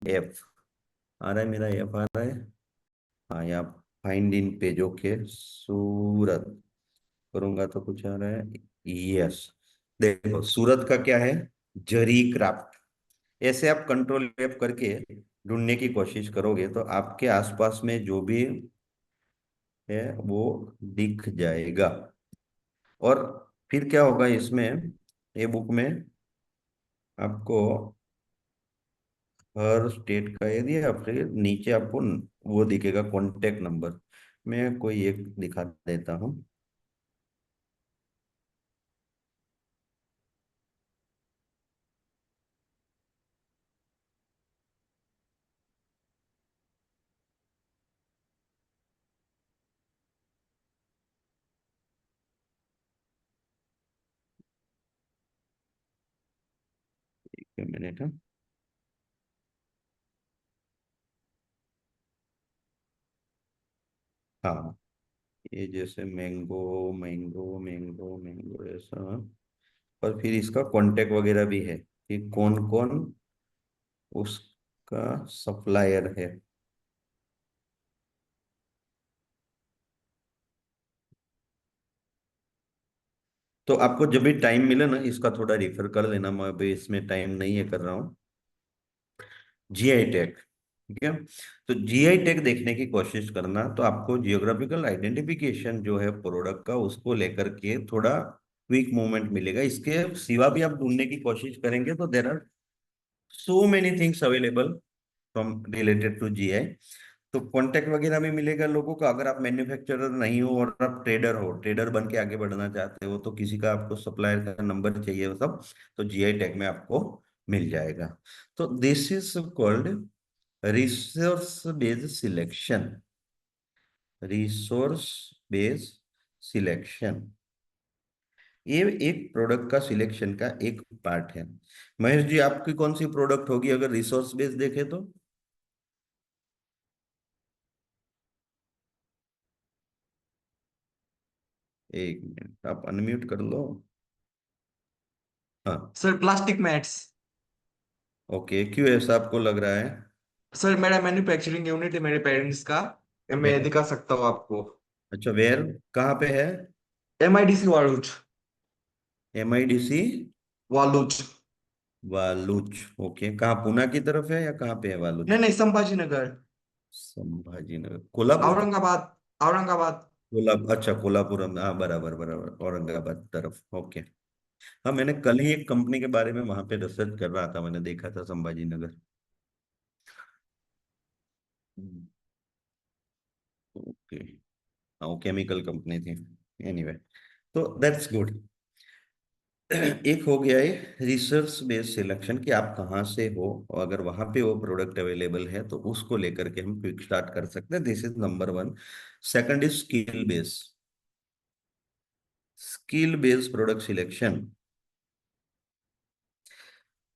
F आ रहा है, मेरा एफ आ रहा है। हाँ, यहाँ फाइंड इन पेजों के सूरत करूंगा तो कुछ आ रहा है। यस, देखो सूरत का क्या है, जरी क्राफ्ट। ऐसे आप कंट्रोल एफ करके ढूंढने की कोशिश करोगे तो आपके आसपास में जो भी है वो दिख जाएगा। और फिर क्या होगा इसमें, ये बुक में आपको हर स्टेट का ये दिया, फिर नीचे आपको वो दिखेगा कॉन्टेक्ट नंबर। मैं कोई एक दिखा देता हूँ। एक मिनट है। हाँ, ये जैसे मैंगो मैंगो मैंगो मैंगो ऐसा। और फिर इसका कांटेक्ट वगैरह भी है कि कौन कौन उसका सप्लायर है। तो आपको जब भी टाइम मिले ना इसका थोड़ा रेफर कर लेना, मैं अभी इसमें टाइम नहीं है कर रहा हूँ। जीआई टैग, ठीक है। तो जीआई टैग देखने की कोशिश करना, तो आपको जियोग्राफिकल आइडेंटिफिकेशन जो है प्रोडक्ट का उसको लेकर के थोड़ा क्विक मूवमेंट मिलेगा। इसके सिवा भी आप ढूंढने की कोशिश करेंगे तो there are so many things available from related to GI. तो कांटेक्ट वगैरह भी मिलेगा लोगों का। अगर आप मैन्युफैक्चरर नहीं हो और आप ट्रेडर हो, ट्रेडर बन के आगे बढ़ना चाहते हो, तो किसी का आपको सप्लायर का नंबर चाहिए वो सब, तो जीआई टैग में आपको मिल जाएगा। तो this is called resource based selection. Resource based selection, ये एक प्रोडक्ट का सिलेक्शन का एक पार्ट है। महेश जी, आपकी कौन सी प्रोडक्ट होगी अगर रिसोर्स बेस्ड देखे तो? एक मिनट, आप अनम्यूट कर लो। हाँ। Sir plastic mats. ओके, क्यों ऐसा आपको लग रहा है? सर मेरा मैन्युफैक्चरिंग यूनिट है मेरे पेरेंट्स का। ये मैं वेयर? दिखा सकता हूँ आपको। अच्छा, वेयर कहाँ पे है? MIDC वालूच। MIDC वालूच। वालुच। ओके, कहाँ, पूना की तरफ है या कहाँ पे है नहीं वालुच? नहीं, संभाजी नगर। संभाजीनगर, कोल्हापुर? औरंगाबाद। औरंगाबाद। अच्छा, कोल्हापुर, हाँ बराबर बराबर, औरंगाबाद तरफ, ओके। हाँ, मैंने कल ही एक कंपनी के बारे में वहां पे रिसर्च कर रहा था, मैंने देखा था संभाजी नगर। ओके। हाँ, वो केमिकल कंपनी थी। एनीवे, तो दैट्स गुड। एक हो गया है रिसर्च बेस्ड सिलेक्शन कि आप कहाँ से हो, और अगर वहां पे वो प्रोडक्ट अवेलेबल है तो उसको लेकर के हम क्विक स्टार्ट कर सकते हैं। This is number one. Second is skill based, skill based product selection.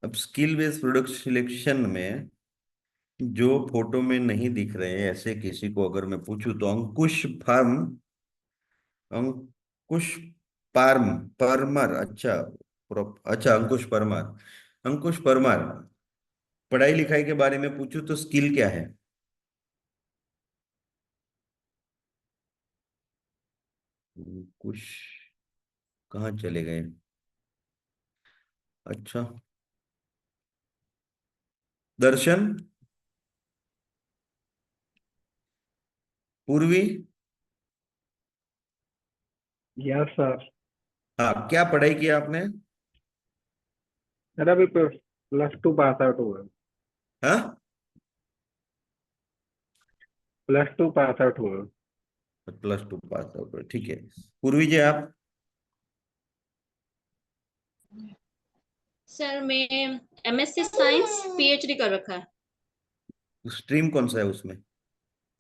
अब स्किल बेस्ड प्रोडक्ट सिलेक्शन में जो फोटो में नहीं दिख रहे हैं ऐसे किसी को अगर मैं पूछूं तो अंकुश फार्म, अंकुश पार्म परमर, अच्छा, अच्छा अंकुश परमार, अंकुश परमार, पढ़ाई लिखाई के बारे में पूछूं तो स्किल क्या है? अंकुश कहाँ चले गए? अच्छा, दर्शन, पूर्वी। Yes sir. हाँ, क्या पढ़ाई किया आपने? सर अभी प्लस 2 पास आउट हुआ। हाँ, +2 पास आउट हुआ। +2 पास आउट, ठीक है। पूर्वी जी आप? सर मैं MSc साइंस PhD कर रखा है। स्ट्रीम कौन सा है उसमें?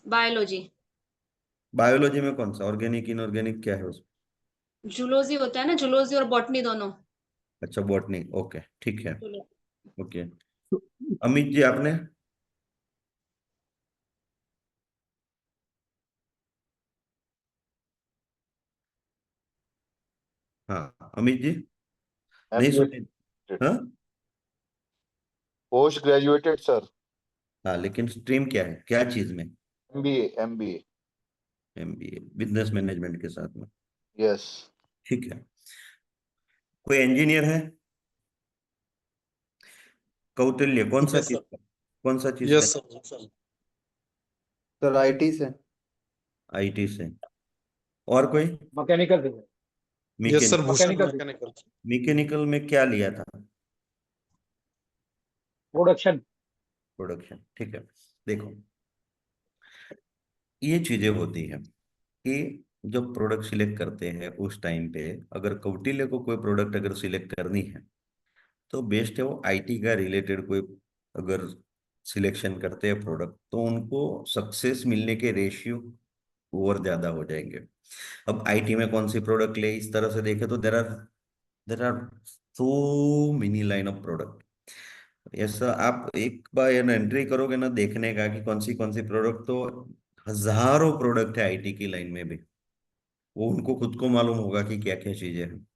बायोलॉजी। बायोलॉजी में कौन सा, ऑर्गेनिक इनऑर्गेनिक क्या है उसमें? जूलॉजी होता है ना, जूलॉजी और बॉटनी दोनों। अच्छा, बॉटनी, ओके ठीक है। जूलो- ओके, अमित जी आपने? हाँ, अमित जी नहीं एमए सुने? हाँ, पोस्ट ग्रेजुएटेड सर। हाँ, लेकिन स्ट्रीम क्या है, क्या चीज में? MBA MBA. MBA, business management के साथ में। यस। ठीक है। कोई इंजीनियर है? कौटिल्य कौन सा यस चीज सर। का, कौन सा चीज का? Yes sir. सर आईटी से। आईटी से। और कोई? मैकेनिकल से। Yes sir, mechanical. Bhushan mechanical से। मैकेनिकल। मैकेनिकल में क्या लिया था? प्रोडक्शन। प्रोडक्शन, ठीक है। देखो, ये चीजें होती हैं कि जब प्रोडक्ट सिलेक्ट करते हैं उस टाइम पे, अगर कौटिल्य को कोई प्रोडक्ट अगर सिलेक्ट करनी है तो बेस्ट है वो आईटी का रिलेटेड कोई अगर सिलेक्शन करते हैं प्रोडक्ट, तो उनको सक्सेस मिलने के रेशियो और ज्यादा हो जाएंगे। अब आईटी में कौन सी प्रोडक्ट ले, इस तरह से देखे तो there are so many line of product. ऐसा आप एक बार ये ना एंट्री करोगे ना देखने का कि कौन सी प्रोडक्ट, तो हजारों प्रोडक्ट है आईटी की लाइन में भी। वो उनको खुद को मालूम होगा कि क्या क्या चीजें हैं।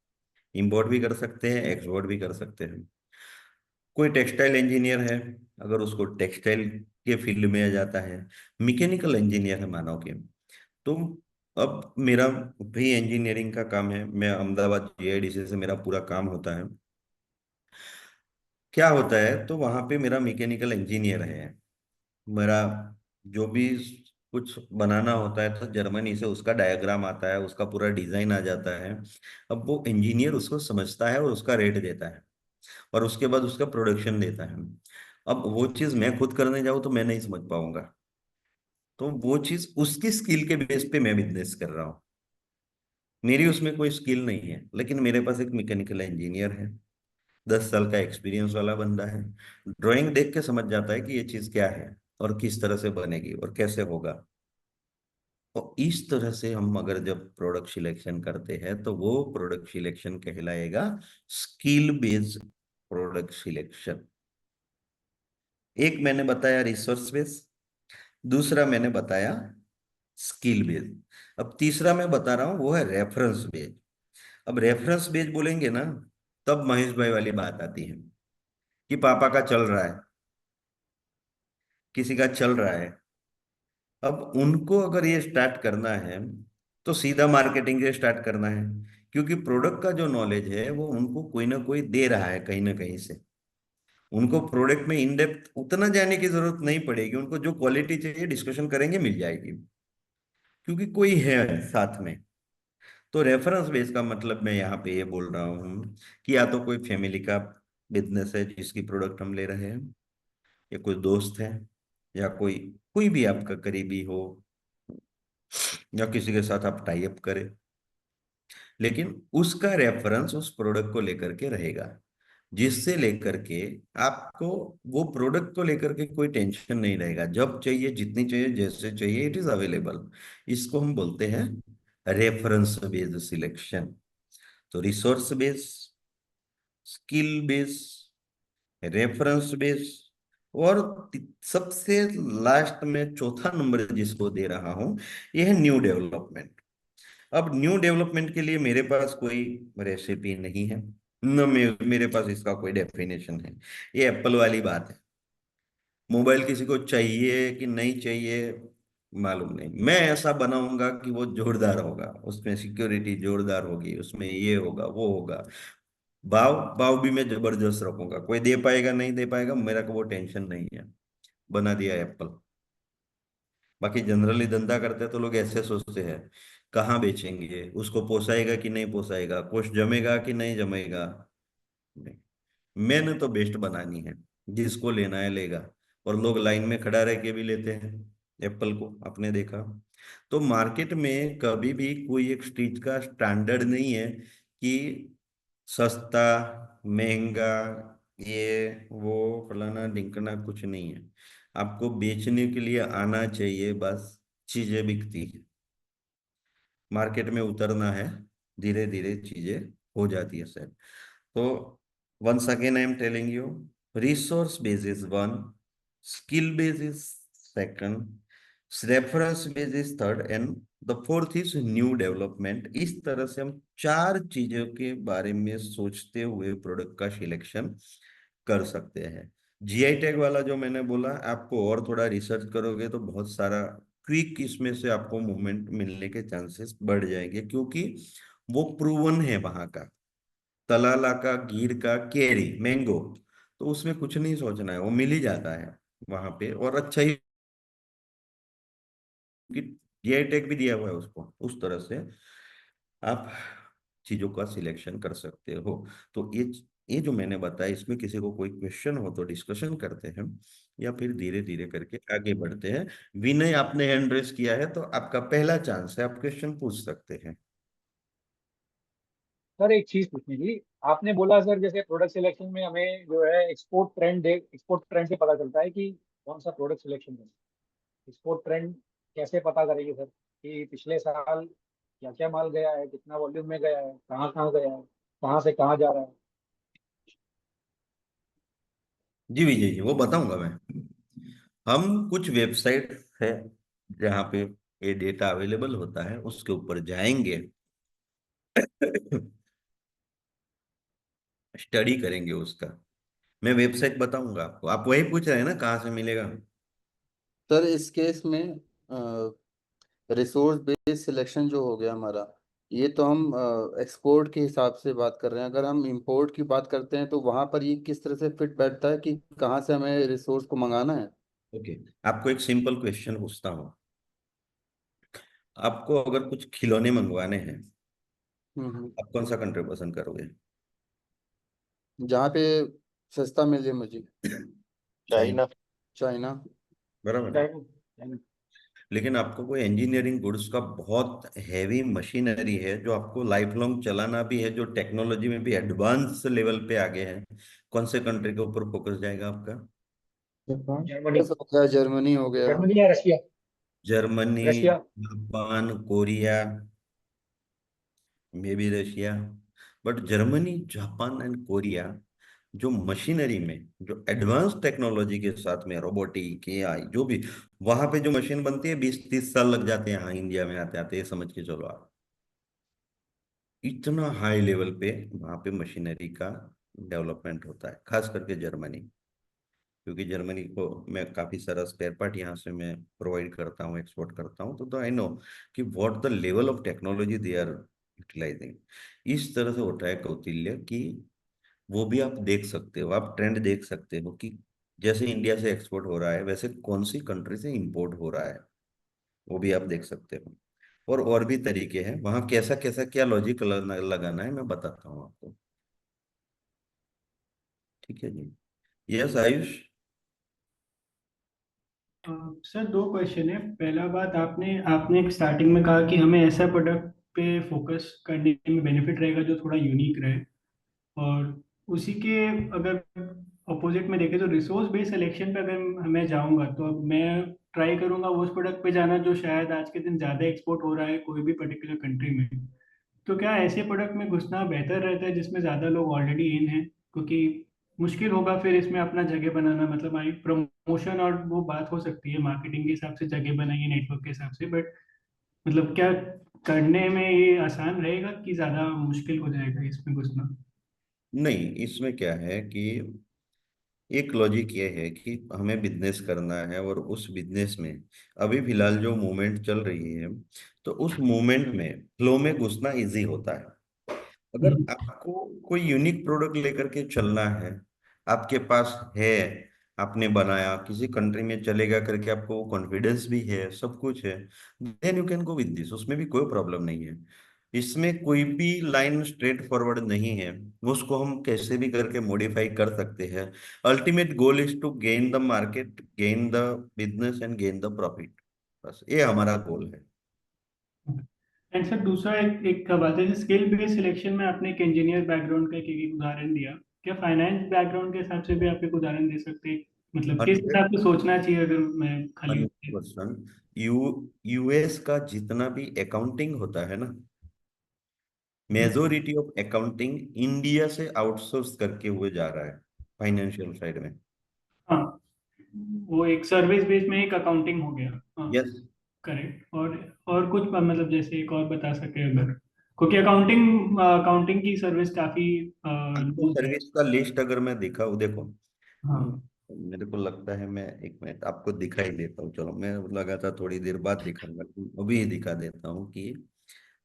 इंपोर्ट भी कर सकते हैं, एक्सपोर्ट भी कर सकते हैं। कोई टेक्सटाइल इंजीनियर है, अगर उसको टेक्सटाइल के फील्ड में आ जाता है। मैकेनिकल इंजीनियर है मानो कि, तो अब मेरा भी इंजीनियरिंग का काम है, मैं अहमदाबाद जीआईडीसी से मेरा पूरा काम होता है। क्या होता है, तो वहां पे मेरा मैकेनिकल इंजीनियर है। मेरा जो भी कुछ बनाना होता है तो जर्मनी से उसका डायग्राम आता है, उसका पूरा डिजाइन आ जाता है। अब वो इंजीनियर उसको समझता है और उसका रेट देता है, और उसके बाद उसका प्रोडक्शन देता है। अब वो चीज मैं खुद करने जाऊँ तो मैं नहीं समझ पाऊंगा। तो वो चीज उसकी स्किल के बेस पे मैं बिजनेस कर रहा हूँ। मेरी उसमें कोई स्किल नहीं है, लेकिन मेरे पास एक मैकेनिकल इंजीनियर है, 10 साल का एक्सपीरियंस वाला बंदा है। ड्राइंग देख के समझ जाता है कि ये चीज क्या है और किस तरह से बनेगी और कैसे होगा। और इस तरह से हम अगर जब प्रोडक्ट सिलेक्शन करते हैं तो वो प्रोडक्ट सिलेक्शन कहलाएगा स्किल बेस्ड प्रोडक्ट सिलेक्शन। एक मैंने बताया रिसोर्स बेस्ड, दूसरा मैंने बताया स्किल बेस्ड। अब तीसरा मैं बता रहा हूं वो है रेफरेंस बेस्ड। अब रेफरेंस बेस्ड बोलेंगे ना, तब महेश भाई वाली बात आती है कि पापा का चल रहा है, किसी का चल रहा है। अब उनको अगर ये स्टार्ट करना है तो सीधा मार्केटिंग से स्टार्ट करना है, क्योंकि प्रोडक्ट का जो नॉलेज है वो उनको कोई ना कोई दे रहा है कहीं ना कहीं से। उनको प्रोडक्ट में इन डेप्थ उतना जाने की जरूरत नहीं पड़ेगी, उनको जो क्वालिटी चाहिए डिस्कशन करेंगे मिल जाएगी, क्योंकि कोई है साथ में। तो रेफरेंस बेस का मतलब मैं यहाँ पे ये बोल रहा हूँ कि या तो कोई फैमिली का बिजनेस है जिसकी प्रोडक्ट हम ले रहे हैं, या कोई दोस्त है, या कोई कोई भी आपका करीबी हो, या किसी के साथ आप टाई अप करें, लेकिन उसका रेफरेंस उस प्रोडक्ट को लेकर के रहेगा, जिससे लेकर के आपको वो प्रोडक्ट को लेकर के कोई टेंशन नहीं रहेगा। जब चाहिए, जितनी चाहिए, जैसे चाहिए, इट इज अवेलेबल। इसको हम बोलते हैं रेफरेंस बेस्ड सिलेक्शन। तो resource base, skill base, reference base, और सबसे लास्ट में चौथा नंबर जिसको दे रहा हूं, यह है न्यू डेवलपमेंट। अब न्यू डेवलपमेंट के लिए मेरे पास कोई रेसिपी नहीं है, न मेरे पास इसका कोई डेफिनेशन है। ये एप्पल वाली बात है, मोबाइल किसी को चाहिए कि नहीं चाहिए मालूम नहीं, मैं ऐसा बनाऊंगा कि वो जोरदार होगा, उसमें सिक्योरिटी जोरदार होगी, उसमें ये होगा वो होगा। भाव भाव भी मैं जबरदस्त रखूंगा, कोई दे पाएगा नहीं दे पाएगा मेरा को वो टेंशन नहीं है। बना दिया एप्पल। बाकी जनरली धंधा करते हैं तो लोग ऐसे सोचते हैं कहाँ बेचेंगे, उसको पोसाएगा कि नहीं पोसाएगा, कुछ जमेगा कि नहीं जमेगा। नहीं, मैंने तो बेस्ट बनानी है, जिसको लेना है लेगा। और लोग लाइन में खड़ा रह के भी लेते हैं एप्पल को, आपने देखा। तो मार्केट में कभी भी कोई एक चीज का स्टैंडर्ड नहीं है कि सस्ता, महंगा, ये वो फलाना ढिंकना, कुछ नहीं है। आपको बेचने के लिए आना चाहिए बस, चीजें बिकती है। मार्केट में उतरना है, धीरे धीरे चीजें हो जाती है सर। तो once again I am telling you, resource base is one, skill base is second, reference base is third, and the fourth is new development। इस तरह से हम चार चीजों के बारे में सोचते हुए प्रोडक्ट का सिलेक्शन कर सकते हैं। जीआई टैग वाला जो मैंने बोला, आपको और थोड़ा रिसर्च करोगे तो बहुत सारा क्विक इसमें से आपको मूवमेंट मिलने के चांसेस बढ़ जाएंगे, क्योंकि वो प्रूवन है वहां का। तलाला का, गिर का, केरी, मैंगो, तो उसमें कुछ नहीं सोचना है, वो मिल ही जाता है वहां पे, और अच्छा ही जीआई टैग भी दिया हुआ है उसको। उस तरह से आप चीजों का सिलेक्शन कर सकते हो। तो ये जो मैंने बताया, इसमें किसी को कोई क्वेश्चन हो तो डिस्कशन करते हैं, या फिर धीरे धीरे करके आगे बढ़ते हैं। विनय, आपने हैंड रेस किया है तो आपका पहला चांस है, आप क्वेश्चन पूछ सकते हैं। सर एक चीज पूछनी थी। आपने बोला सर जैसे प्रोडक्ट सिलेक्शन में हमें जो है एक्सपोर्ट ट्रेंड से पता चलता है कि कौन सा प्रोडक्ट सिलेक्शन है। एक्सपोर्ट ट्रेंड कैसे पता करेंगे सर कि पिछले साल क्या क्या माल गया है, कितना वॉल्यूम में गया है, कहाँ कहाँ गया है, कहाँ से कहाँ जा रहा है। जी विजय जी, वो बताऊंगा मैं। हम कुछ वेबसाइट है जहाँ पे ये डेटा अवेलेबल होता है, उसके ऊपर जाएंगे, स्टडी करेंगे उसका। मैं वेबसाइट बताऊंगा आपको। आप वही पूछ रहे हैं ना, कहाँ से मिलेगा? सर इस केस में रिसोर्स बेस्ड सिलेक्शन जो हो गया हमारा, ये तो हम एक्सपोर्ट के हिसाब से बात कर रहे हैं। अगर हम इंपोर्ट की बात करते हैं तो वहां पर ये किस तरह से फिट बैठता है कि कहाँ से हमें रिसोर्स को मंगाना है। ओके, आपको एक सिंपल क्वेश्चन पूछता हूँ। आपको अगर कुछ खिलौने मंगवाने हैं, हम्म। आप कौन सा कंट्री पसंद करोगे? जहाँ पे सस्ता मिल जाए मुझे। चाइना। चाइना। चाइना। बराबर है। लेकिन आपको कोई इंजीनियरिंग गुड्स का बहुत हैवी मशीनरी है, जो आपको लाइफ लॉन्ग चलाना भी है, जो टेक्नोलॉजी में भी एडवांस लेवल पे आगे हैं, कौन से कंट्री के ऊपर फोकस जाएगा आपका? जर्मनी। हो गया, जर्मनी हो गया। जर्मनी या Russia. Germany, Russia. Japan, Korea, may be Russia. But Germany, Japan and Korea, जो मशीनरी में, जो एडवांस टेक्नोलॉजी के साथ में, रोबोटिक, एआई, जो भी वहां पे जो मशीन बनती है, 20-30 साल लग जाते हैं यहाँ इंडिया में आते आते, ये समझ के चलो आप। इतना हाई लेवल पे वहां पे मशीनरी का डेवलपमेंट होता है, खास करके जर्मनी। क्योंकि जर्मनी को मैं काफी सारा स्पेयर पार्ट यहाँ से मैं प्रोवाइड करता हूँ, एक्सपोर्ट करता हूँ, तो आई नो कि what the level of technology they are utilising. इस तरह से होता है कौटिल्य कि वो भी आप देख सकते हो, आप ट्रेंड देख सकते हो कि जैसे इंडिया से एक्सपोर्ट हो रहा है, वैसे कौन सी कंट्री से इंपोर्ट हो रहा है, वो भी आप देख सकते हो। और भी तरीके हैं वहाँ, कैसा कैसा क्या लॉजिक लगाना है मैं बताता हूँ आपको। ठीक है जी। यस आयुष। अ, सर दो क्वेश्चन है। पहला बात, आपने आपने स्टार्टिंग में कहा कि हमें ऐसा प्रोडक्ट पे फोकस करने में बेनिफिट रहेगा जो थोड़ा यूनिक रहे, और उसी के अगर अपोजिट में देखें तो रिसोर्स बेस्ड सिलेक्शन पे अगर मैं जाऊंगा तो अब मैं ट्राई करूंगा उस प्रोडक्ट पे जाना जो शायद आज के दिन ज़्यादा एक्सपोर्ट हो रहा है कोई भी पर्टिकुलर कंट्री में। तो क्या ऐसे प्रोडक्ट में घुसना बेहतर रहता है जिसमें ज़्यादा लोग ऑलरेडी इन हैं, क्योंकि मुश्किल होगा फिर इसमें अपना जगह बनाना। मतलब आई प्रमोशन और वो बात हो सकती है मार्केटिंग के हिसाब से, जगह बनाइए नेटवर्क के हिसाब से, बट मतलब क्या करने में ये आसान रहेगा कि ज़्यादा मुश्किल हो जाएगा इसमें घुसना? नहीं, इसमें क्या है कि एक लॉजिक ये है कि हमें बिजनेस करना है, और उस बिजनेस में अभी फिलहाल जो मूवमेंट चल रही है, तो उस मूवमेंट में फ्लो में घुसना इजी होता है। अगर हम्म। आपको कोई यूनिक प्रोडक्ट लेकर के चलना है, आपके पास है, आपने बनाया, किसी कंट्री में चलेगा करके आपको कॉन्फिडेंस भी है, सब कुछ है, then you can go with this, उसमें भी कोई प्रॉब्लम नहीं है। इसमें कोई भी लाइन स्ट्रेट फॉरवर्ड नहीं है, उसको हम कैसे भी करके मॉडिफाई कर सकते हैं। Ultimate goal is to gain the market, gain the business and gain the profit. बस ये हमारा गोल है। एंड सर दूसरा एक का बात है, स्किल बेस्ड सिलेक्शन में आपने एक इंजीनियर बैकग्राउंड का एक उदाहरण दिया, क्या फाइनेंस बैकग्राउंड के हिसाब से भी आप एक उदाहरण दे सकते हैं? मतलब किस हंड्रेड हिसाब से सोचना चाहिए अगर मैं खाली? 100%। यूएस का जितना भी अकाउंटिंग होता है ना, मेजोरिटी ऑफ अकाउंटिंग इंडिया से आउटसोर्स करके हुए जा रहा है, फाइनेंशियल साइड में। हाँ, वो एक सर्विस बेस में एक अकाउंटिंग हो गया। हाँ, यस। करेक्ट। और कुछ मतलब जैसे एक और बता सके अगर, क्योंकि अकाउंटिंग अकाउंटिंग की सर्विस काफी आपको लूज है। सर्विस का लिस्ट अगर मैं देखा, वो देखो, हाँ। मेरे को लगता है मैं एक मिनट आपको दिखाई देता हूँ, चलो मैं लगा था थोड़ी देर बाद दिखाऊंगा, लेकिन अभी ही दिखा देता हूँ कि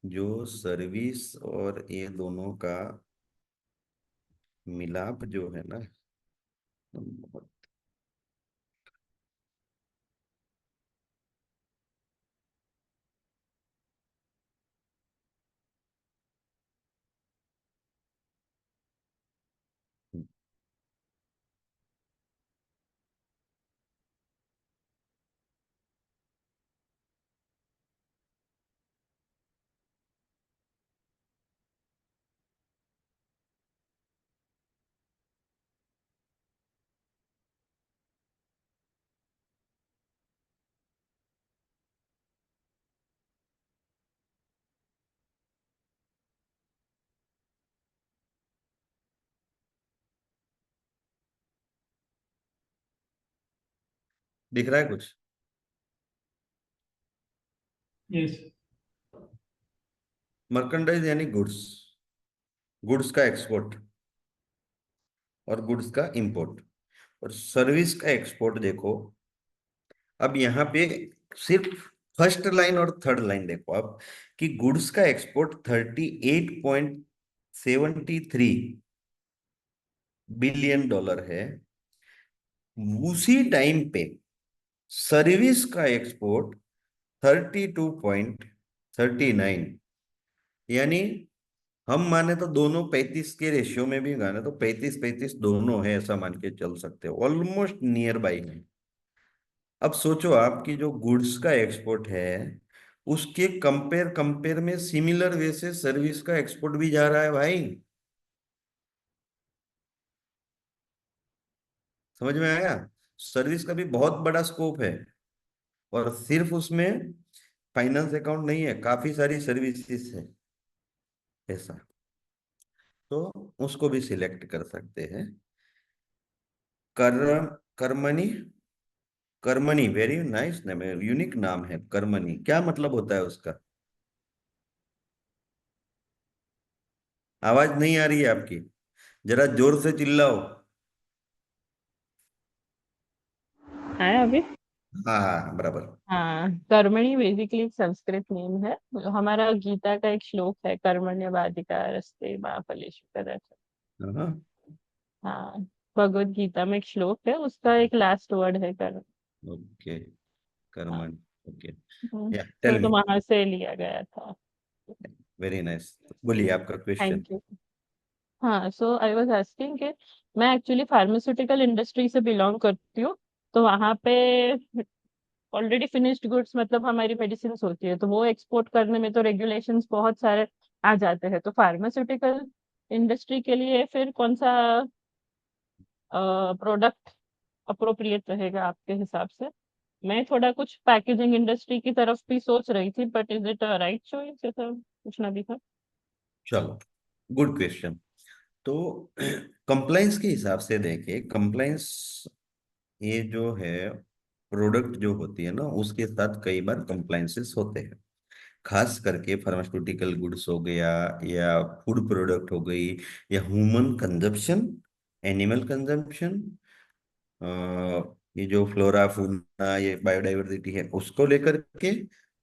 जो सर्विस और ये दोनों का मिलाप जो है ना, बहुत। दिख रहा है कुछ? यस। मर्केंडाइज यानी गुड्स, गुड्स का एक्सपोर्ट और गुड्स का इंपोर्ट, और सर्विस का एक्सपोर्ट देखो। अब यहाँ पे सिर्फ फर्स्ट लाइन और थर्ड लाइन देखो अब, कि गुड्स का एक्सपोर्ट 38.73 बिलियन डॉलर है। उसी टाइम पे सर्विस का एक्सपोर्ट 32.39, यानी हम माने तो दोनों 35 के रेशियो में भी माने तो 35-35 दोनों है, ऐसा मान के चल सकते हो, ऑलमोस्ट नियर बाई है। अब सोचो आपकी जो गुड्स का एक्सपोर्ट है उसके कंपेयर कंपेयर में सिमिलर वे से सर्विस का एक्सपोर्ट भी जा रहा है भाई। समझ में आया? सर्विस का भी बहुत बड़ा स्कोप है, और सिर्फ उसमें फाइनेंस अकाउंट नहीं है, काफी सारी सर्विसेज है ऐसा। तो उसको भी सिलेक्ट कर सकते हैं। कर कर्मणी, कर्मणी वेरी नाइस नेम है, यूनिक नाम है कर्मणी, क्या मतलब होता है उसका? आवाज नहीं आ रही है आपकी, जरा जोर से चिल्लाओ। है अभी। हाँ हाँ बराबर। हाँ, कर्मणि बेसिकली एक संस्कृत नेम है। हमारा गीता का एक श्लोक है, कर्मण्यवाधिकारस्ते मा फलेषु कदाचन। हाँ। हाँ, भगवत गीता में एक श्लोक है, उसका एक लास्ट वर्ड है कर्म। ओके, हाँ। कर्मण। ओके, या टेल तो मी। वहां से लिया गया था। वेरी नाइस, बोलिए आपका क्वेश्चन। Thank you. हाँ, सो आई वाज आस्किंग कि मैं एक्चुअली फार्मास्यूटिकल इंडस्ट्री से बिलोंग करती हूँ। तो वहाँ पे ऑलरेडी फिनिश्ड गुड्स मतलब हमारी मेडिसिन होती है, तो वो एक्सपोर्ट करने में तो रेगुलेशंस बहुत सारे आ जाते हैं। तो फार्मास्यूटिकल इंडस्ट्री के लिए फिर कौन सा प्रोडक्ट अप्रोप्रिएट रहेगा आपके हिसाब से? मैं थोड़ा कुछ पैकेजिंग इंडस्ट्री की तरफ भी सोच रही थी, but is it right choice, ऐसा पूछना भी था। चलो, गुड क्वेश्चन। तो कंप्लाइंस के हिसाब से देखिए, कंप्लाइंस ये जो है प्रोडक्ट जो होती है ना उसके साथ कई बार कंप्लाइंसेस होते हैं, खास करके फार्मास्यूटिकल गुड्स हो गया, या फूड प्रोडक्ट हो गई, या ह्यूमन कंजप्शन, एनिमल कंजप्शन, ये जो फ्लोरा फूना ये बायोडाइवर्सिटी है उसको लेकर के,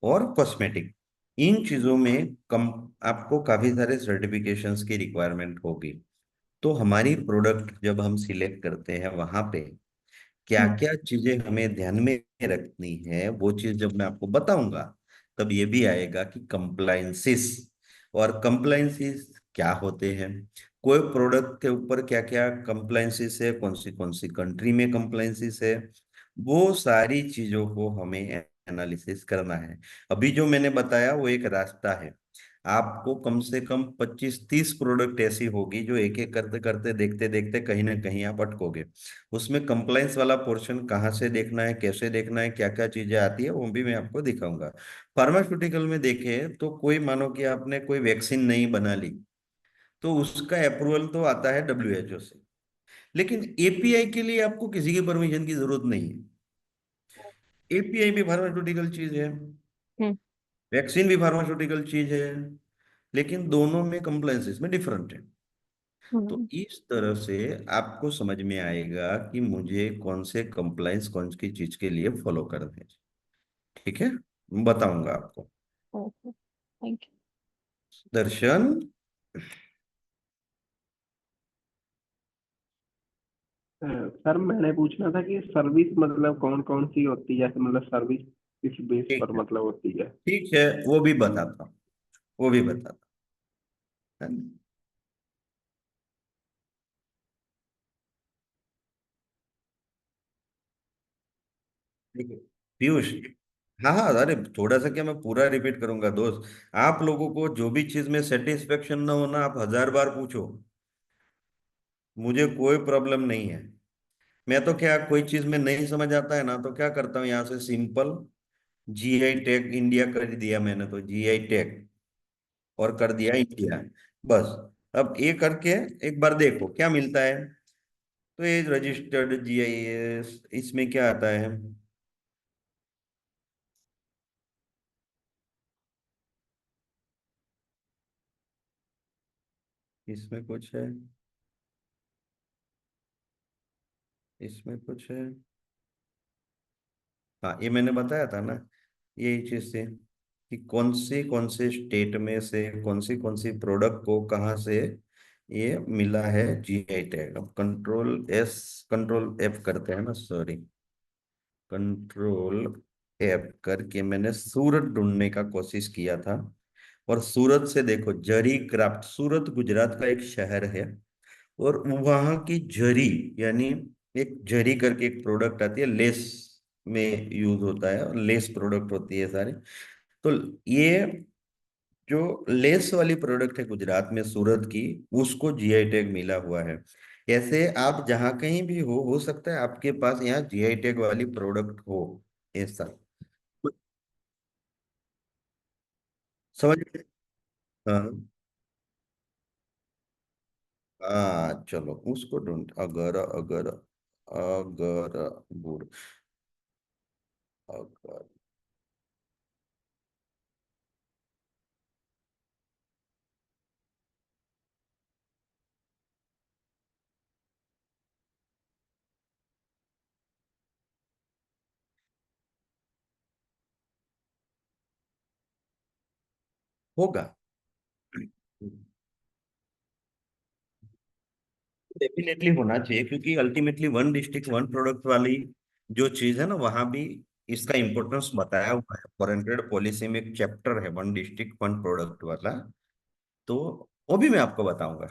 और कॉस्मेटिक, इन चीजों में कम आपको काफी सारे सर्टिफिकेशंस की रिक्वायरमेंट होगी। तो हमारी प्रोडक्ट जब हम सिलेक्ट करते हैं वहां पे क्या हम्म। क्या चीजें हमें ध्यान में रखनी है, वो चीज जब मैं आपको बताऊंगा तब ये भी आएगा कि कंप्लायंसेस, और कंप्लायंसेस क्या होते हैं, कोई प्रोडक्ट के ऊपर क्या क्या कंप्लायंसेस है, कौन सी कंट्री में कंप्लायंसेस है, वो सारी चीजों को हमें एनालिसिस करना है। अभी जो मैंने बताया वो एक रास्ता है, आपको कम से कम 25-30 प्रोडक्ट ऐसी होगी जो एक एक करते करते देखते देखते कहीं ना कहीं आप अटकोगे। उसमें कंप्लाइंस वाला पोर्शन कहाँ से देखना है, कैसे देखना है, क्या क्या चीजें आती है, वो भी मैं आपको दिखाऊंगा। फार्मास्यूटिकल में देखें तो कोई मानो कि आपने कोई वैक्सीन नहीं बना ली, तो उसका अप्रूवल तो आता है WHO से, लेकिन एपीआई के लिए आपको किसी की परमिशन की जरूरत नहीं है। एपीआई भी फार्मास्यूटिकल चीज है, हम्म। वैक्सीन भी फार्मास्यूटिकल चीज है, लेकिन दोनों में कंप्लायंसेस में डिफरेंट है। तो हम्म, इस तरह से आपको समझ में आएगा कि मुझे कौन से कंप्लायंस कौन सी चीज के लिए फॉलो करने हैं। ठीक है, मैं बताऊंगा आपको। Okay, thank you. Darshan. Sir मैंने पूछना था कि सर्विस मतलब कौन कौन सी होती है, जैसे मतलब सर्विस किस बेस ठीक पर है, मतलब होती है। ठीक है, वो भी बताता हूँ, वो भी बताता हूँ। ठीक है पीयूष। हाँ हाँ, अरे थोड़ा सा क्या, मैं पूरा रिपीट करूंगा दोस्त। आप लोगों को जो भी चीज में सेटिस्फेक्शन ना होना, आप 1000 बार पूछो, मुझे कोई प्रॉब्लम नहीं है। मैं तो क्या, कोई चीज में नहीं समझ आता है ना, तो क्या करता हूँ, यहाँ से सिंपल जीआई टैग इंडिया कर दिया मैंने, तो जीआई टैग और कर दिया इंडिया, बस। अब ये करके एक बार देखो क्या मिलता है। तो ये रजिस्टर्ड जीआईएस, इसमें क्या आता है, इसमें कुछ है, इसमें कुछ है। हाँ, ये मैंने बताया था ना, यही चीज से कि कौन से स्टेट में से कौन सी प्रोडक्ट को कहाँ से ये मिला है जीआई टैग। अब कंट्रोल एफ करते हैं ना, सॉरी, कंट्रोल एफ करके मैंने सूरत ढूंढने का कोशिश किया था। और सूरत से देखो, जरी क्राफ्ट, सूरत गुजरात का एक शहर है, और वहां की जरी, यानी एक जरी करके एक प्रोडक्ट आती है, लेस में यूज होता है, और लेस प्रोडक्ट होती है सारी। तो ये जो लेस वाली प्रोडक्ट है गुजरात में, सूरत की, उसको जीआई टैग मिला हुआ है। ऐसे आप जहां कहीं भी हो सकता है आपके पास यहाँ जीआई टैग वाली प्रोडक्ट हो, ऐसा। समझ गए? हाँ हाँ, चलो उसको ढूंढ, अगर अगर अगर गुड़, अगर होगा, डेफिनेटली होना चाहिए, क्योंकि ultimately one district one product वाली जो चीज है ना, वहां भी इसका इम्पोर्टेंस बताया हुआ है। फॉरेन ट्रेड पॉलिसी में एक चैप्टर है वन डिस्ट्रिक्ट वन प्रोडक्ट वाला, तो वो भी मैं आपको बताऊंगा।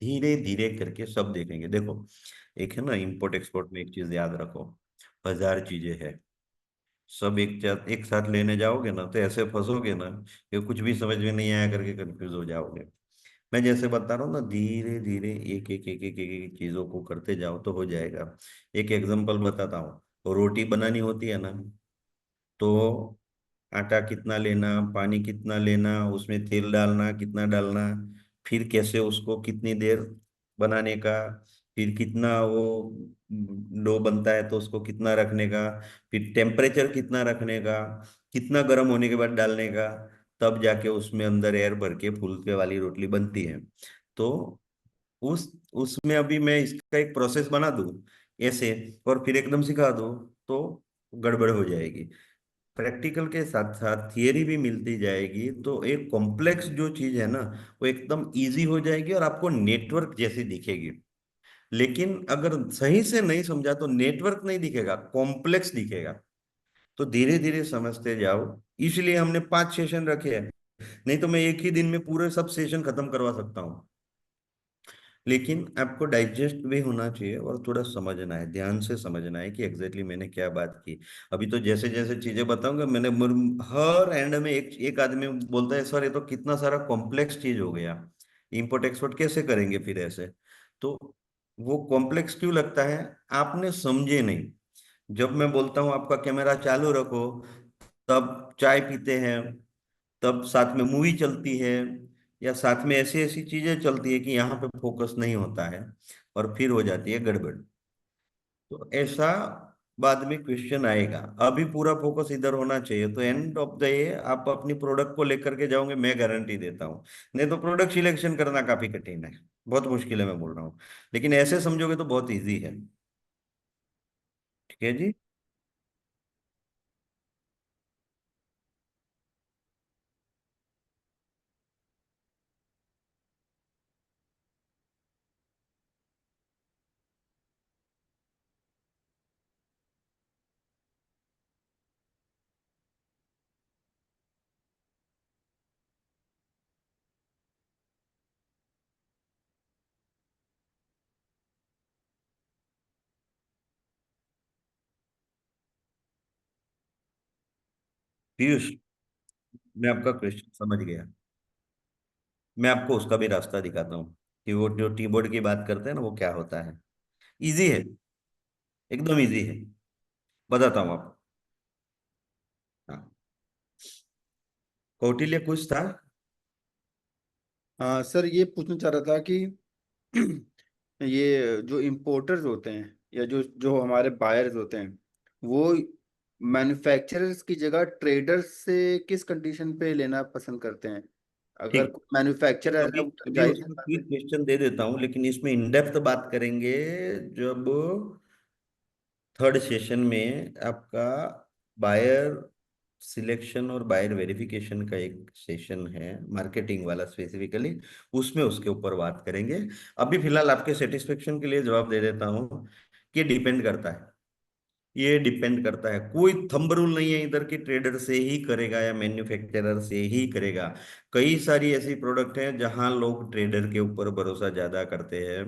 धीरे धीरे करके सब देखेंगे। देखो, एक है ना इंपोर्ट एक्सपोर्ट में, एक चीज याद रखो, 1000 चीजें हैं, सब एक साथ लेने जाओगे ना तो ऐसे फंसोगे ना कि कुछ भी समझ में नहीं आया करके कंफ्यूज हो जाओगे। मैं जैसे बता रहा हूँ ना, धीरे धीरे एक चीजों को करते जाओ तो हो जाएगा। एक एग्जांपल बताता हूँ, रोटी बनानी होती है ना, तो आटा कितना लेना, पानी कितना लेना, उसमें तेल डालना कितना डालना, फिर कैसे उसको कितनी देर बनाने का, फिर कितना वो डो बनता है तो उसको कितना रखने का, फिर टेम्परेचर कितना रखने का, कितना गर्म होने के बाद डालने का, तब जाके उसमें अंदर एयर भर के फुलके वाली रोटली बनती है। तो उस उसमें अभी मैं इसका एक प्रोसेस बना दूं ऐसे, और फिर एकदम सिखा दूं, तो गड़बड़ हो जाएगी। प्रैक्टिकल के साथ साथ थियरी भी मिलती जाएगी, तो एक कॉम्प्लेक्स जो चीज है ना, वो एकदम इजी हो जाएगी और आपको नेटवर्क जैसी दिखेगी। लेकिन अगर सही से नहीं समझा तो नेटवर्क नहीं दिखेगा, कॉम्प्लेक्स दिखेगा। तो धीरे धीरे समझते जाओ, इसलिए हमने 5 सेशन रखे हैं। नहीं तो मैं एक ही दिन में पूरे सब सेशन खत्म करवा सकता हूँ। लेकिन आपको डाइजेस्ट भी होना चाहिए, और थोड़ा समझना है, ध्यान से समझना है कि एग्जैक्टली मैंने क्या बात की। अभी तो जैसे जैसे चीजें बताऊंगा, हर एंड में एक एक आदमी बोलता है, सर ये तो कितना सारा कॉम्प्लेक्स चीज हो गया, इंपोर्ट एक्सपोर्ट कैसे करेंगे फिर ऐसे। तो वो कॉम्प्लेक्स क्यों लगता है, आपने समझे नहीं। जब मैं बोलता हूँ आपका कैमरा चालू रखो, तब चाय पीते हैं, तब साथ में मूवी चलती है, या साथ में ऐसी ऐसी चीजें चलती है कि यहाँ पे फोकस नहीं होता है, और फिर हो जाती है गड़बड़। तो ऐसा बाद में क्वेश्चन आएगा, अभी पूरा फोकस इधर होना चाहिए, तो एंड ऑफ द डे आप अपनी प्रोडक्ट को लेकर के जाओगे, मैं गारंटी देता हूँ। नहीं तो प्रोडक्ट सिलेक्शन करना काफी कठिन है। बहुत मुश्किल है मैं बोल रहा हूँ, लेकिन ऐसे समझोगे तो बहुत इजी है। ठीक है जी। पीयूष, मैं आपका क्वेश्चन समझ गया। मैं आपको उसका भी रास्ता दिखाता हूँ कि वो जो कीबोर्ड की बात करते हैं ना, वो क्या होता है। इजी है, एकदम इजी है। बताता हूँ आपको। हाँ, कौटिल्य कुछ था। हाँ सर, ये पूछना चाह रहा था कि ये जो इम्पोर्टर्स होते हैं या जो जो हमारे बायर्स होते हैं, वो मैन्युफैक्चरर्स की जगह ट्रेडर्स से किस कंडीशन पे लेना पसंद करते हैं? अगर ठीक। मैन्युफैक्चरर है अभी वो अभी जाहिर सी उसका बात है। क्विक क्वेश्चन दे देता हूँ, लेकिन इसमें इन डेप्थ बात करेंगे जब थर्ड सेशन में आपका बायर सिलेक्शन और बायर वेरिफिकेशन का एक सेशन है, मार्केटिंग वाला स्पेसिफिकली। उसमें उसके ऊपर बात करेंगे। अभी फिलहाल आपके सेटिस्फेक्शन के लिए जवाब दे देता हूँ कि डिपेंड करता है। ये डिपेंड करता है, कोई थंब रूल नहीं है इधर कि ट्रेडर से ही करेगा या मैन्युफैक्चरर से ही करेगा। कई सारी ऐसी प्रोडक्ट हैं जहां लोग ट्रेडर के ऊपर भरोसा ज्यादा करते हैं।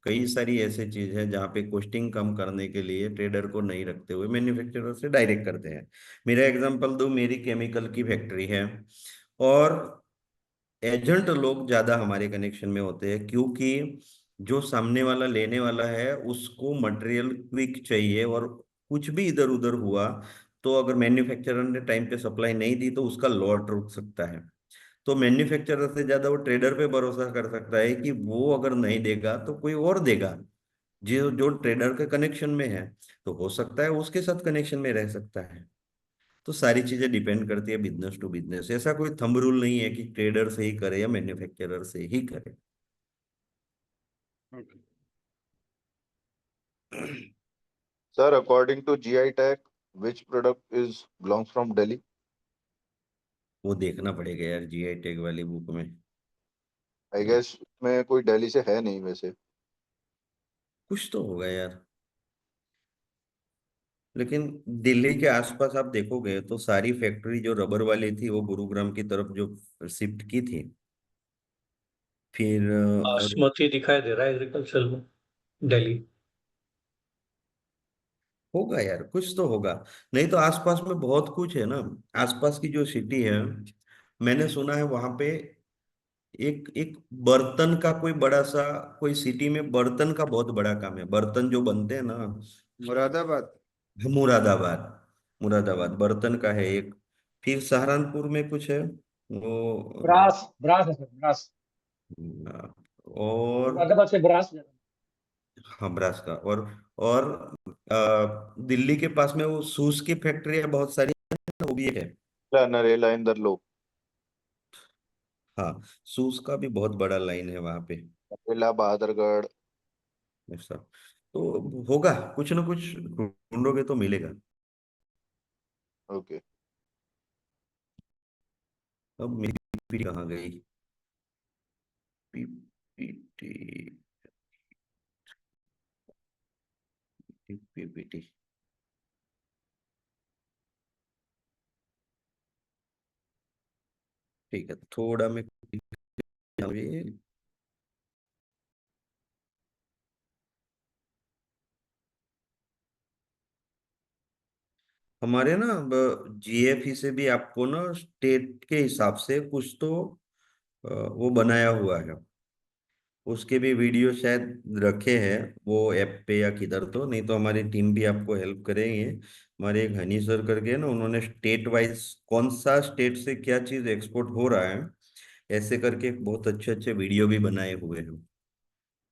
कई सारी ऐसी चीज है जहां पे कॉस्टिंग कम करने के लिए ट्रेडर को नहीं रखते हुए मैन्युफैक्चरर से डायरेक्ट करते हैं। मेरा एग्जांपल दो, मेरी केमिकल की फैक्ट्री है, और एजेंट लोग ज्यादा हमारे कनेक्शन में होते हैं, क्योंकि जो सामने वाला लेने वाला है उसको मटेरियल क्विक चाहिए, और कुछ भी इधर उधर हुआ तो अगर मैन्युफैक्चरर ने टाइम पे सप्लाई नहीं दी तो उसका लॉट रुक सकता है। तो मैन्युफैक्चरर से ज्यादा वो ट्रेडर पे भरोसा कर सकता है कि वो अगर नहीं देगा तो कोई और देगा, जो जो ट्रेडर के कनेक्शन में है। तो हो सकता है उसके साथ कनेक्शन में रह सकता है। तो सारी चीजें डिपेंड करती है बिजनेस टू बिजनेस। ऐसा कोई थंब रूल नहीं है कि ट्रेडर से ही करे या मैन्युफैक्चरर से ही करे। Sir, according to GI tag, which product is belongs from Delhi? वो देखना पड़ेगा यार जीआई टैग वाली बुक में। I guess में कोई दिल्ली से है नहीं वैसे। कुछ तो होगा यार, लेकिन दिल्ली के आसपास आप देखोगे तो सारी फैक्ट्री जो रबर वाली थी वो गुरुग्राम की तरफ जो शिफ्ट की थी। फिर बासमती दिखाई दे रहा है एग्रीकल्चर में, दिल्ली। होगा यार, कुछ तो होगा। नहीं तो आसपास में बहुत कुछ है ना। आसपास की जो सिटी है, मैंने सुना है वहां पे एक एक बर्तन का कोई बड़ा सा, कोई सिटी में बर्तन का बहुत बड़ा काम है, बर्तन जो बनते हैं ना। मुरादाबाद। मुरादाबाद। मुरादाबाद बर्तन का है एक। फिर सहारनपुर में कुछ है वो। ब्रास ब्रास है सर, ब्रास। और मुरादाबाद से ब्रास जाता है। हाँ, ब्रास का। और दिल्ली के पास में वो शूज की फैक्ट्री बहुत सारी है, वो भी है। नरेला इंदर लो। हाँ, शूज का भी बहुत बड़ा लाइन है वहां पे। नरेला बहादुरगढ़। ऐसा तो होगा, कुछ ना कुछ ढूंढोगे तो मिलेगा। ओके। अब मेरी पीपीटी कहाँ गई? PPT, PPT. ठीक है, थोड़ा मैं हमारे ना जीएफई से भी आपको ना स्टेट के हिसाब से कुछ तो वो बनाया हुआ है। उसके भी वीडियो शायद रखे हैं वो ऐप पे या किधर, तो नहीं तो हमारी टीम भी आपको हेल्प करेंगे। हमारे एक हनी सर करके है ना, उन्होंने स्टेट वाइज कौन सा स्टेट से क्या चीज एक्सपोर्ट हो रहा है ऐसे करके बहुत अच्छे अच्छे वीडियो भी बनाए हुए हैं।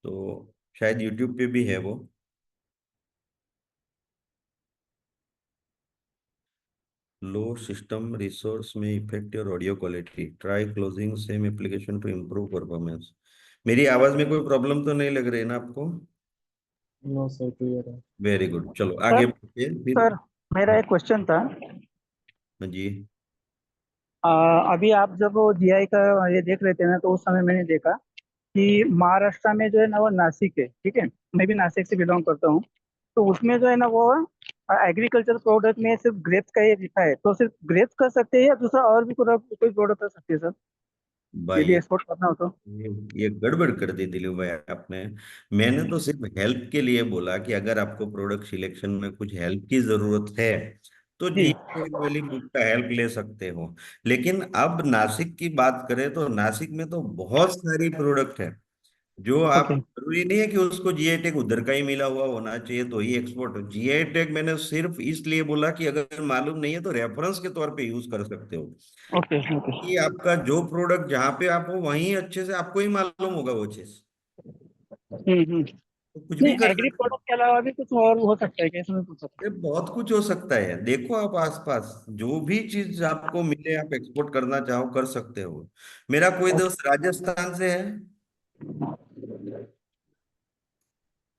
तो शायद यूट्यूब पे भी है वो। लो सिस्टम रिसोर्स में effect your audio quality, try closing same application to improve performance. मेरी आवाज में कोई प्रॉब्लम तो नहीं लग रही है ना आपको? नो सर, क्लियर है। वेरी गुड, चलो आगे सर बढ़ते हैं फिर। सर मेरा एक क्वेश्चन था। हाँ जी। अभी आप जब वो जीआई का ये देख रहे थे ना, तो उस समय मैंने देखा कि महाराष्ट्र में जो है ना वो नासिक है, ठीक है। मैं भी नासिक से बिलोंग करता हूँ। तो उसमें जो है ना वो एग्रीकल्चर प्रोडक्ट में सिर्फ ग्रेप्स का ही लिखा है, तो सिर्फ ग्रेप्स कर सकते हैं या दूसरा और भी कोई प्रोडक्ट कर सकते हैं सर, यदि भाई एक्सपोर्ट करना हो तो? ये गड़बड़ कर दी दिलीप भाई आपने। मैंने तो सिर्फ हेल्प के लिए बोला कि अगर आपको प्रोडक्ट सिलेक्शन में कुछ हेल्प की जरूरत है तो जी जी। वाली बुक का हेल्प ले सकते हो। लेकिन अब नासिक की बात करें तो नासिक में तो बहुत सारी प्रोडक्ट है जो आप, ओके। जरूरी नहीं है कि उसको जीआई टैग उधर का ही मिला हुआ होना चाहिए तो ही एक्सपोर्ट हो। जीआई टैग मैंने सिर्फ इसलिए बोला कि अगर मालूम नहीं है तो रेफरेंस के तौर पे यूज कर सकते हो ओके। ओके। कि आपका जो प्रोडक्ट जहाँ पे आप हो वहीं अच्छे से आपको ही मालूम होगा वो चीज, हम्म। तो कुछ भी नहीं, कर एग्री सकते हो। प्रोडक्ट के अलावा भी कुछ और हो सकता है क्या, इसमें पूछ सकता ये बहुत कुछ हो सकता है, देखो आप आसपास जो भी चीज आपको मिले आप एक्सपोर्ट करना चाहो कर सकते हो। मेरा कोई हूँ? दोस्त राजस्थान से है।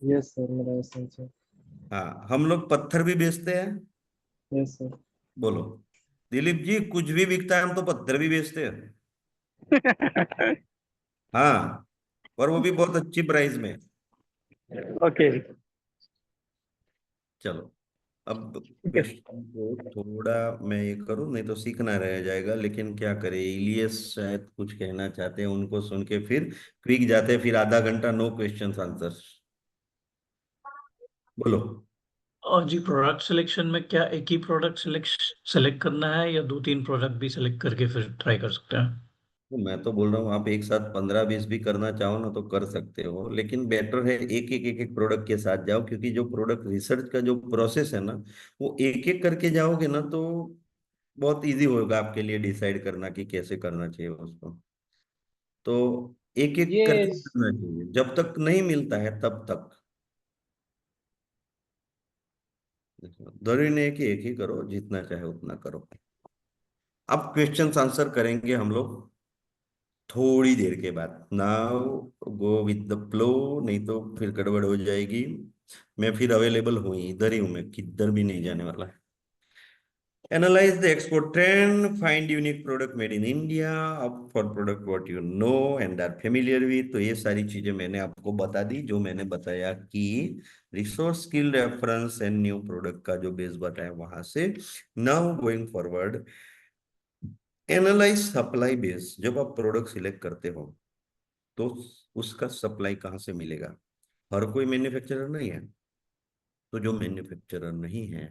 यस सर, मेरा एसेंस है। हाँ, हम लोग पत्थर भी बेचते हैं। Yes sir. बोलो दिलीप जी, कुछ भी बिकता है हम तो पत्थर भी बेचते हैं। हाँ, और वो भी बहुत अच्छी प्राइस में। ओके। चलो, अब ठीक है। क्वेश्चन को थोड़ा मैं ये करूं नहीं तो सीखना रह जाएगा, लेकिन क्या करें, इलियस शायद कुछ कहना चाहते हैं, उनको सुन के फिर क्विक जाते हैं, फिर आधा घंटा नो क्वेश्चंस आंसर्स। बोलो। और जी प्रोडक्ट सिलेक्शन में क्या एक ही प्रोडक्ट सेलेक्ट करना है या दो तीन प्रोडक्ट भी सेलेक्ट करके फिर ट्राई कर सकते हैं? तो मैं तो बोल रहा हूँ आप एक साथ 15-20 भी करना चाहो ना तो कर सकते हो, लेकिन बेटर है एक एक प्रोडक्ट के साथ जाओ, क्योंकि जो प्रोडक्ट रिसर्च का जो प्रोसेस है ना वो एक एक करके जाओगे ना तो बहुत इजी होगा आपके लिए डिसाइड करना कि कैसे करना चाहिए उसको। तो एक एक ये करके करना चाहिए जब तक नहीं मिलता है तब तक। जरूरी नहीं है कि एक ही करो, जितना चाहे उतना करो। अब क्वेश्चंस आंसर करेंगे हम लोग थोड़ी देर के बाद। Now go with the flow, नहीं तो फिर गड़बड़ हो जाएगी। मैं फिर अवेलेबल हूँ, इधर ही हूँ, मैं किधर भी नहीं जाने वाला। Analyze the export trend, find unique product made in India, opt for product what you know and are familiar with। तो ये सारी चीजें मैंने आपको बता दी, जो मैंने बताया कि resource skill reference and new product का जो बेस बताया वहां से। Now going forward, analyse supply base. जब आप प्रोडक्ट सिलेक्ट करते हो तो उसका सप्लाई कहाँ से मिलेगा? हर कोई मैन्युफैक्चरर नहीं है, तो जो मैन्युफैक्चरर नहीं है